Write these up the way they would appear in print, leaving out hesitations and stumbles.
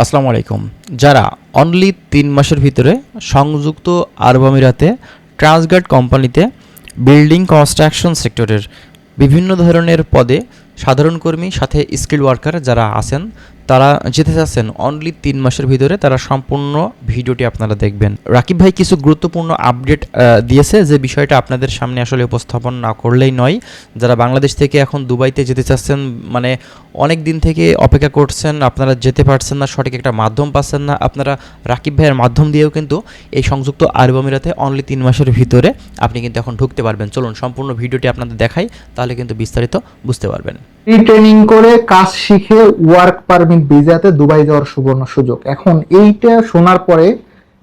আসসালামু আলাইকুম। যারা অনলি ৩ মাসের ভিতরে সংযুক্ত আরব আমিরাতে ট্রান্সগার্ড কোম্পানিতে বিল্ডিং কনস্ট্রাকশন সেক্টরের বিভিন্ন ধরনের পদে সাধারণ কর্মী সাথে স্কিল ওয়ার্কার যারা আছেন তারা যেতে চাচ্ছেন অনলি ৩ মাসের ভিতরে, তারা সম্পূর্ণ ভিডিওটি আপনারা দেখবেন। রাকিব ভাই কিছু গুরুত্বপূর্ণ আপডেট দিয়েছে, যে বিষয়টা আপনাদের সামনে আসলে উপস্থাপন না করলেই নয়। যারা বাংলাদেশ থেকে এখন দুবাইতে যেতে চাচ্ছেন, মানে অনেক দিন থেকে অপেক্ষা করছেন, আপনারা যেতে পারছেন না, সঠিক একটা মাধ্যম পাচ্ছেন না, আপনারা রাকিব ভাইয়ের মাধ্যম দিয়েও কিন্তু এই সংযুক্ত আরব আমিরাতে অনলি ৩ মাসের ভিতরে আপনি কিন্তু এখন ঢুকতে পারবেন। চলুন সম্পূর্ণ ভিডিওটি আপনাদের দেখাই, তাহলে কিন্তু বিস্তারিত বুঝতে পারবেন। ট্রেনিং করে কাজ শিখে ওয়ার্ক পারমিট ভিসাতে দুবাই যাওয়ার সুবর্ণ সুযোগ। এখন এইটা শোনার পরে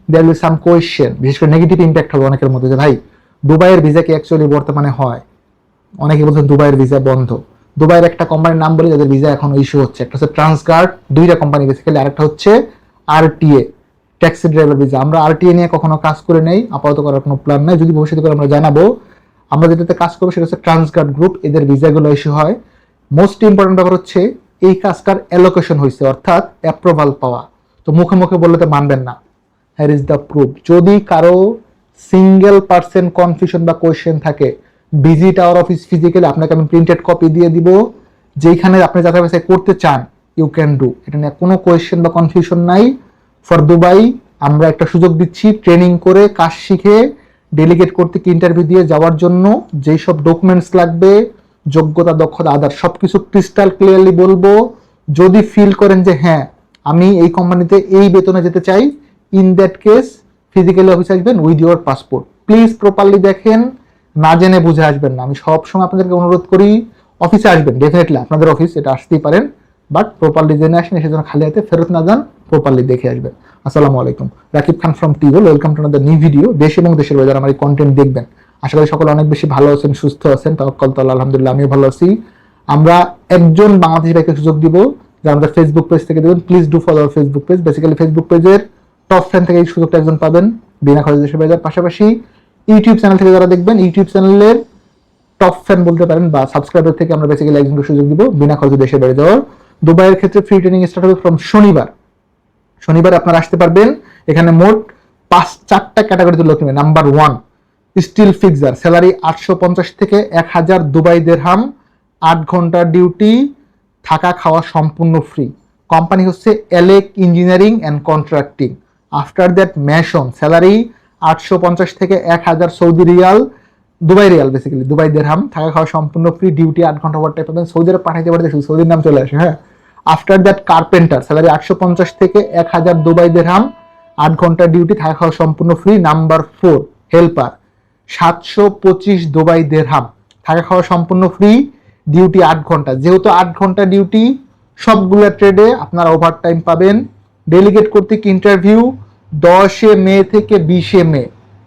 দেয়ার উইল সাম কোয়েশ্চেন, বিশেষ করে নেগেটিভ ইম্প্যাক্ট হবে অনেকের মধ্যে, যে ভাই দুবাইয়ের ভিসা কি অ্যাকচুয়ালি বর্তমানে হয়? অনেকে বলছেন দুবাইয়ের ভিসা বন্ধ। দুবাইয়ের একটা কোম্পানির নাম বলি যাদের ভিসা এখন ইস্যু হচ্ছে, একটা হচ্ছে ট্রান্সগার্ড, দুইটা কোম্পানি বেসিক্যালি, আরেকটা হচ্ছে আরটিএ, ট্যাক্সি ড্রাইভার ভিসা। আমরা আরটিএ নিয়ে কখনো কাজ করে নেই, আপাতত করার কোনো প্ল্যান নাই, যদি ভবিষ্যতে করে আমরা জানাবো। আমরা যেটাতে কাজ করবো সেটা হচ্ছে ট্রান্সগার্ড গ্রুপ, এদের ভিসাগুলো ইস্যু হয়। মোস্ট ইম্পর্টেন্ট ব্যাপার হচ্ছে এই কাজটার অ্যালোকেশন হয়েছে, অর্থাৎ অ্যাপ্রুভাল পাওয়া। তো মুখে মুখে বললে তো মানবেন না, হ্যার ইজ দ্য প্রুফ। যদি কারো সিঙ্গেল পার্সেন্ট কনফিউশন বা কোয়েশ্চেন থাকে, ভিজিট আওয়ার অফিস ফিজিক্যালি, আপনাকে আমি প্রিন্টেড কপি দিয়ে দিব, যেখানে আপনি যাচাই বাছাই করতে চান ইউ ক্যান ডু। এটা নিয়ে কোনো কোয়েশ্চেন বা কনফিউশন নাই। ফর দুবাই আমরা একটা সুযোগ দিচ্ছি, ট্রেনিং করে কাজ শিখে ডেলিগেট করতে কি ইন্টারভিউ দিয়ে যাওয়ার জন্য যেই সব ডকুমেন্টস লাগবে, যোগ্যতা, দক্ষতা, আদার সবকিছু ক্রিস্টাল ক্লিয়ারলি বলবো। যদি ফিল করেন যে হ্যাঁ আমি এই কোম্পানিতে এই বেতনে যেতে চাই, ইন দ্যাট কেস ফিজিক্যালি অফিসে আসবেন with your passport. Please properly দেখেন, না জেনে বুঝে আসবেন না। আমি সবসময় আপনাদেরকে অনুরোধ করি অফিসে আসবেন, ডেফিনেটলি আপনাদের অফিস, এটা আসতেই পারেন, বাট প্রপারলি জেনে আসেন, এসে যেন খালি হাতে ফেরত না যান, প্রপারলি দেখে আসবেন। আসসালামু আলাইকুম, রাকিব খান ফ্রম টিগল, welcome to another new video. দেশ এবং দেশের বাইরে যারা আমার এই কন্টেন্ট দেখবেন, আশা করি সকলে অনেক বেশি ভালো আছেন, সুস্থ আছেন, তাওয়াক্কাল তো আল্লাহ, আলহামদুলিল্লাহ আমিও ভালো আছি। আমরা একজন বাংলাদেশি ভাইকে সুযোগ দিব, যারা আমাদের ফেসবুক পেজ থেকে দেবেন। Please do follow our Facebook page. Basically Facebook পেজের টপ ফ্যান থেকে এই সুযোগটা একজন পাবেন বিনা খরচে দেশের বাইরে। পাশাপাশি ইউটিউব চ্যানেল থেকে যারা দেখবেন, ইউটিউব চ্যানেলের টপ ফ্যান বলতে পারেন বা সাবস্ক্রাইবার থেকে আমরা বেসিক্যালি একজনকে সুযোগ দিব বিনা খরচে দেশের বাইরে যাওয়ার। দুবাইয়ের ক্ষেত্রে ফ্রি ট্রেনিং স্টার্ট হবে ফ্রম শনিবার। শনিবার আপনারা আসতে পারবেন। এখানে মোট 4টা ক্যাটাগরিতে লোক নেবে। নাম্বার 1 স্টিল ফিক্সার, স্যালারি 850 থেকে 1000 দুবাই দিরহাম, 8 ঘন্টার ডিউটি, থাকা খাওয়া সম্পূর্ণ ফ্রি। কোম্পানি হচ্ছে elec engineering and contracting. After that mason, salary 850 থেকে 1000 Saudi riyal, Dubai riyal basically, Dubai dirham, থাকা খাওয়া সম্পূর্ণ ফ্রি, ডিউটি 8 ঘন্টা ওভার টাইম পাবেন। সৌদি আরব পাঠাইতে পারতে শুধু সৌদির নাম চলে আসে, হ্যাঁ। আফটার দ্যাট কার্পেন্টার, স্যালারি 850 থেকে 1000 দুবাই দিরহাম, 8 ঘন্টা ডিউটি, থাকা খাওয়া সম্পূর্ণ free. Number 4 helper, 725 Dubai dirham, থাকা খাওয়া সম্পূর্ণ ফ্রি, ডিউটি 8 ঘন্টা। যেহেতু 8 ঘন্টা ডিউটি, সবগুলো ট্রেডে আপনারা ওভার টাইম পাবেন। ডেলিগেট করতে কি ইন্টারভিউ 10 মে থেকে 20 মে,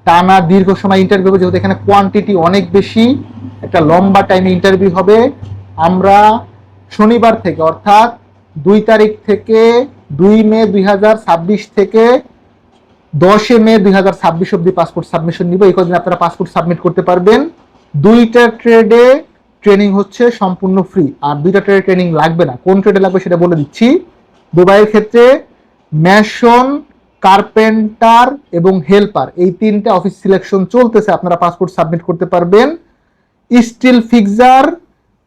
টানা দীর্ঘ সময় ইন্টারভিউ হবে, যেহেতু এখানে কোয়ান্টিটি অনেক বেশি, একটা লম্বা টাইমে ইন্টারভিউ হবে। আমরা শনিবার থেকে অর্থাৎ 2 তারিখ থেকে 2 মে 2026 থেকে 10 মে 2026 অব্দি পাসপোর্ট সাবমিশন নিব। এই কদিন আপনারা পাসপোর্ট সাবমিট করতে পারবেন। 2টা ট্রেডে ট্রেনিং হচ্ছে সম্পূর্ণ ফ্রি, আর 2টা ট্রেডে ট্রেনিং লাগবে না। কোন ট্রেডে লাগবে সেটা বলে দিচ্ছি। দুবাইয়ের ক্ষেত্রে ম্যাশন, কার্পেন্টার এবং হেল্পার, এই 3টা অফিস সিলেকশন চলতেছে, আপনারা পাসপোর্ট সাবমিট করতে পারবেন। স্টিল ফিক্সার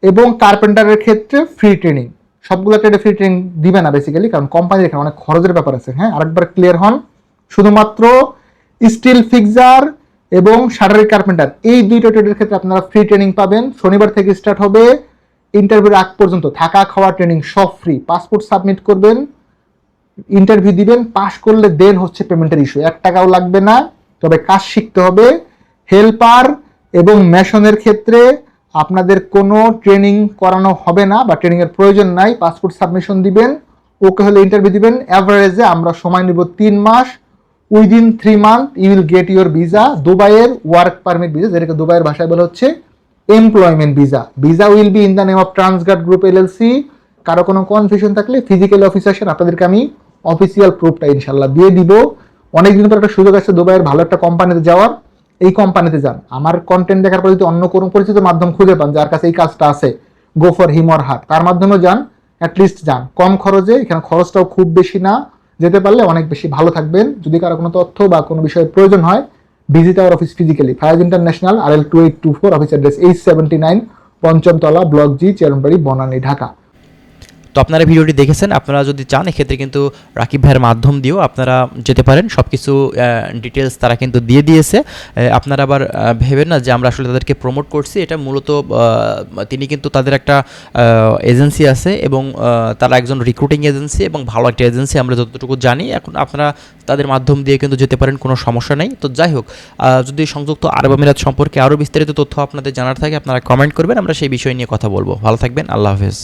এবং কার্পেন্টারের ক্ষেত্রে ফ্রি ট্রেনিং। সবগুলো ট্রেডে ফ্রি ট্রেনিং দিবে না বেসিক্যালি, কারণ কোম্পানির এখানে অনেক খরচের ব্যাপার আছে, হ্যাঁ। আরেকবার ক্লিয়ার হন, শুধুমাত্র স্টিল ফিক্সার এবং শাটারিং কার্পেন্টার, এই 2টা ট্রেডের ক্ষেত্রে আপনারা ফ্রি ট্রেনিং পাবেন। শনিবার থেকে স্টার্ট হবে, ইন্টারভিউর আগ পর্যন্ত থাকা খাওয়া ট্রেনিং সব ফ্রি। পাসপোর্ট সাবমিট করবেন, ইন্টারভিউ দিবেন, পাস করলে দেন হচ্ছে পেমেন্টের ইস্যু, 1 টাকাও লাগবে না, তবে কাজ শিখতে হবে। হেল্পার এবং মেশনের ক্ষেত্রে আপনাদের কোনো ট্রেনিং করানো হবে না বা ট্রেনিং এর প্রয়োজন নাই। পাসপোর্ট সাবমিশন দিবেন, ওকে হলে ইন্টারভিউ দিবেন। অ্যাভারেজে আমরা সময় নিব 3 মাস। Within 3 month you will get your visa, দুবাইয়ের ওয়ার্ক পারমিট ভিসা, যেটাকে দুবাইয়ের ভাষায় বলা হচ্ছে employment visa. Visa will be in the name of Transguard group LLC. কারো কোনো কনফিউশন থাকলে ফিজিক্যালি অফিসে আসেন, আপনাদেরকে আমি অফিসিয়াল প্রুফটা ইনশাল্লাহ দিয়ে দিব। অনেকদিন পর একটা সুযোগ আছে দুবাইয়ের ভালো একটা কোম্পানিতে যাওয়ার, এই কোম্পানিতে যান। আমার কন্টেন্ট দেখার পর যদি অন্য কোনো পরিচিত মাধ্যম খুঁজে পান যার কাছে এই কাজটা আছে, go for him or her, তার মাধ্যমে যান। অ্যাটলিস্ট যান, কম খরচে, এখানে খরচটাও খুব বেশি না, যেতে পারলে অনেক বেশি ভালো থাকবেন। যদি কারো কোনো তথ্য বা কোনো বিষয়ের প্রয়োজন হয়, visit our office physically, Fayaz international, RL 2824, office address H79, পঞ্চমতলা, ব্লক জি, চেয়ারবাড়ি, বনানী, ঢাকা। তো আপনারা ভিডিওটি দেখেছেন, আপনারা যদি চান এক্ষেত্রে কিন্তু রাকিব ভাইয়ের মাধ্যম দিয়েও আপনারা যেতে পারেন, সব কিছু ডিটেলস তারা কিন্তু দিয়ে দিয়েছে। আপনারা আবার ভেবেন না যে আমরা আসলে তাদেরকে প্রমোট করছি, এটা মূলত তিনি কিন্তু তাদের একটা এজেন্সি আছে এবং তারা একজন রিক্রুটিং এজেন্সি এবং ভালো একটা এজেন্সি আমরা যতটুকু জানি। এখন আপনারা তাদের মাধ্যম দিয়ে কিন্তু যেতে পারেন, কোনো সমস্যা নেই। তো যাই হোক, যদি সংযুক্ত আরব আমিরাত সম্পর্কে আরও বিস্তারিত তথ্য আপনাদের জানার থাকে আপনারা কমেন্ট করবেন, আমরা সেই বিষয় নিয়ে কথা বলবো। ভালো থাকবেন, আল্লাহ হাফেজ।